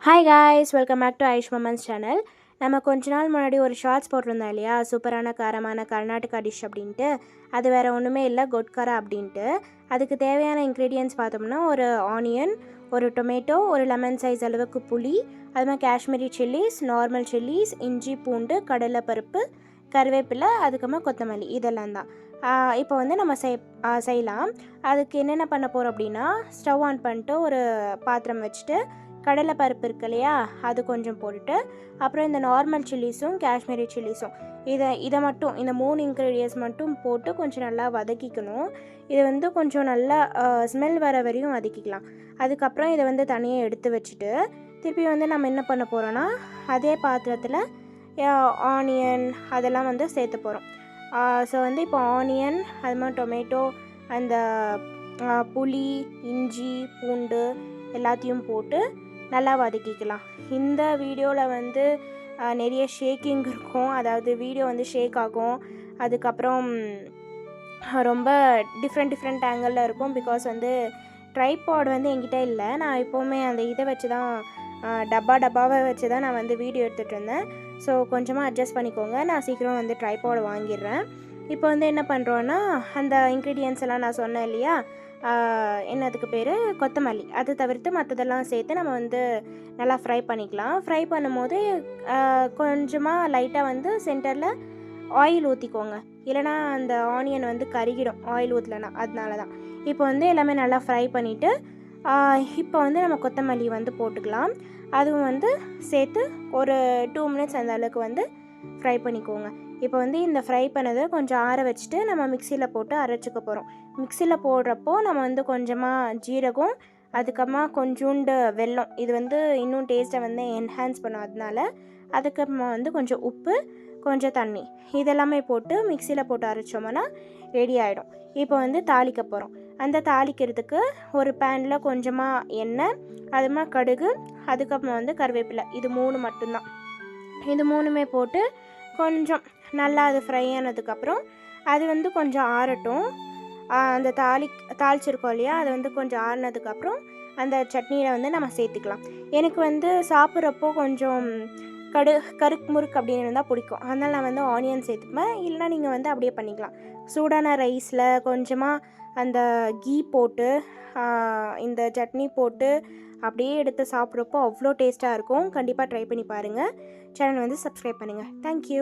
Hi guys, welcome back to Aish மமன்ஸ் channel. நம்ம கொஞ்ச நாள் முன்னாடி ஒரு ஷார்ட்ஸ் போட்டிருந்தோம் இல்லையா, சூப்பரான காரமான கர்நாடகா டிஷ் அப்படின்ட்டு. அது வேறு ஒன்றுமே இல்லை, கொட்காரா அப்படின்ட்டு. அதுக்கு தேவையான இன்க்ரீடியன்ட்ஸ் பார்த்தோம்னா, ஒரு ஆனியன், ஒரு டொமேட்டோ, ஒரு லெமன் சைஸ் அளவுக்கு புளி, அது மாதிரி காஷ்மீரி சில்லிஸ், நார்மல் சில்லிஸ், இஞ்சி பூண்டு, கடலைப்பருப்பு, கருவேப்பிலை, அதுக்கப்புறமா கொத்தமல்லி, இதெல்லாம் தான். இப்போ வந்து நம்ம செய்யலாம். அதுக்கு என்னென்ன பண்ண போகிறோம் அப்படின்னா, ஸ்டவ் ஆன் பண்ணிட்டு ஒரு பாத்திரம் வச்சுட்டு கடலை பருப்பு இருக்கு இல்லையா, அது கொஞ்சம் போட்டுட்டு, அப்புறம் இந்த நார்மல் சில்லிஸும் காஷ்மீரி சில்லிஸும் இதை மட்டும், இந்த 3 இன்க்ரீடியன்ஸ் மட்டும் போட்டு கொஞ்சம் நல்லா வதக்கிக்கணும். இது வந்து கொஞ்சம் நல்லா ஸ்மெல் வர வரையும் வதக்கிக்கலாம். அதுக்கப்புறம் இதை வந்து தனியாக எடுத்து வச்சுட்டு, திருப்பி வந்து நம்ம என்ன பண்ண போகிறோன்னா, அதே பாத்திரத்தில் ஆனியன் அதெல்லாம் வந்து சேர்த்து போகிறோம். ஸோ வந்து இப்போ ஆனியன், அது மாதிரி டொமேட்டோ, அந்த புளி, இஞ்சி பூண்டு எல்லாத்தையும் போட்டு நல்லா வதக்கிக்கலாம். இந்த வீடியோவில் வந்து நிறைய ஷேக்கிங் இருக்கும், அதாவது வீடியோ வந்து ஷேக் ஆகும். அதுக்கப்புறம் ரொம்ப டிஃப்ரெண்ட் ஆங்கிளில் இருக்கும். பிகாஸ் வந்து ட்ரைபாட் வந்து என்கிட்ட இல்லை. நான் எப்போவுமே அந்த இதை வச்சு தான் டப்பாவை வச்சு தான் நான் வந்து வீடியோ எடுத்துகிட்டு இருந்தேன். ஸோ கொஞ்சமாக அட்ஜஸ்ட் பண்ணிக்கோங்க. நான் சீக்கிரம் வந்து ட்ரைபாட் வாங்கிடுறேன். இப்போ வந்து என்ன பண்ணுறோன்னா, அந்த இன்க்ரீடியன்ஸ் எல்லாம் நான் சொன்னேன் இல்லையா, என்னதுக்கு பேர் கொத்தமல்லி, அது தவிர்த்து மற்றதெல்லாம் சேர்த்து நம்ம வந்து நல்லா ஃப்ரை பண்ணிக்கலாம். ஃப்ரை பண்ணும்போது கொஞ்சமாக லைட்டாக வந்து சென்டரில் ஆயில் ஊற்றிக்கோங்க, இல்லைனா அந்த ஆனியன் வந்து கருகிடும் ஆயில் ஊற்றலைன்னா. அதனால தான் இப்போ வந்து எல்லாமே நல்லா ஃப்ரை பண்ணிவிட்டு, இப்போ வந்து நம்ம கொத்தமல்லி வந்து போட்டுக்கலாம். அதுவும் வந்து சேர்த்து ஒரு 2 மினிட்ஸ் அந்த அளவுக்கு வந்து ஃப்ரை பண்ணிக்கோங்க. இப்போ வந்து இந்த ஃப்ரை பண்ணதை கொஞ்சம் ஆற வச்சுட்டு நம்ம மிக்சியில் போட்டு அரைச்சிக்க போகிறோம். மிக்சியில் போடுறப்போ நம்ம வந்து கொஞ்சமாக ஜீரகம், அதுக்கப்புறமா கொஞ்சோண்டு வெல்லம், இது வந்து இன்னும் டேஸ்ட்டை வந்து என்ஹான்ஸ் பண்ணும். அதனால அதுக்கப்புறமா வந்து கொஞ்சம் உப்பு, கொஞ்சம் தண்ணி, இதெல்லாமே போட்டு மிக்சியில் போட்டு அரைச்சோம்னா ரெடி ஆகிடும். இப்போ வந்து தாளிக்க போகிறோம். அந்த தாளிக்கிறதுக்கு ஒரு பேனில் கொஞ்சமாக எண்ணெய், அதுமா கடுகு, அதுக்கப்புறமா வந்து கருவேப்பிலை, இது 3 மட்டும்தான். இது 3மே போட்டு கொஞ்சம் நல்லா அது ஃப்ரை ஆனதுக்கப்புறம் அது வந்து கொஞ்சம் ஆறட்டும். அந்த தாளிச்சிருக்கோம் இல்லையா, அது வந்து கொஞ்சம் ஆறினதுக்கப்புறம் அந்த சட்னியில் வந்து நம்ம சேர்த்துக்கலாம். எனக்கு வந்து சாப்பிட்றப்போ கொஞ்சம் கருக்கு முறுக்கு அப்படின்னு இருந்தால் பிடிக்கும். அதனால் நான் வந்து ஆனியன் சேர்த்துப்பேன். இல்லைனா நீங்கள் வந்து அப்படியே பண்ணிக்கலாம். சூடான ரைஸில் கொஞ்சமாக அந்த கீ போட்டு இந்த சட்னி போட்டு அப்படியே எடுத்து சாப்பிட்றப்போ அவ்வளோ டேஸ்ட்டாக இருக்கும். கண்டிப்பாக ட்ரை பண்ணி பாருங்கள். சேனல் வந்து சப்ஸ்கிரைப் பண்ணுங்கள். தேங்க்யூ.